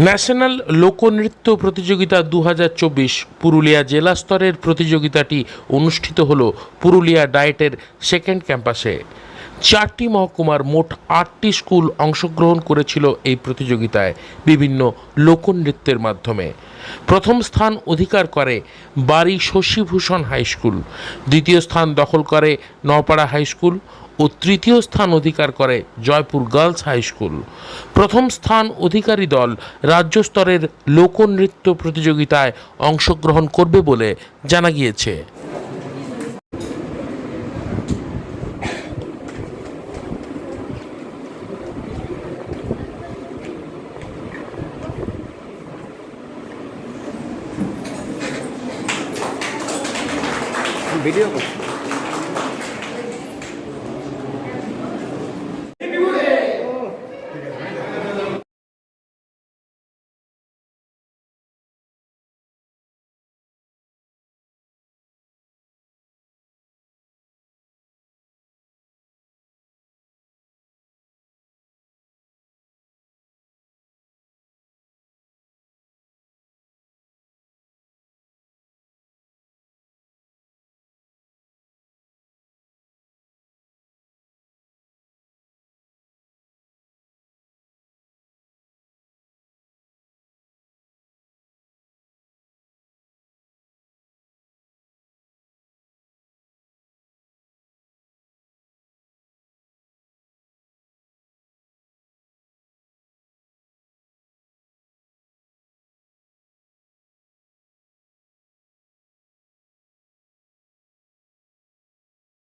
National লোকনৃত্য প্রতিযোগিতা 2024 পুরুলিয়া জেলা স্তরের প্রতিযোগিতাটি অনুষ্ঠিত হল পুরুলিয়া ডায়েটের সেকেন্ড ক্যাম্পাসে। 4টি মহকুমার মোট 8টি স্কুল অংশগ্রহণ করেছিল এই প্রতিযোগিতায় বিভিন্ন লোকনৃত্যের মাধ্যমে। প্রথম স্থান অধিকার করে বাড়ি শশীভূষণ হাই স্কুল, দ্বিতীয় স্থান দখল করে নপাড়া হাই স্কুল ও তৃতীয় স্থান অধিকার করে জয়পুর গার্লস হাই স্কুল। প্রথম স্থান অধিকারী দল রাজ্য স্তরের লোকনৃত্য প্রতিযোগিতায় অংশগ্রহণ করবে বলে জানা গিয়েছে। ভিডিও করছি।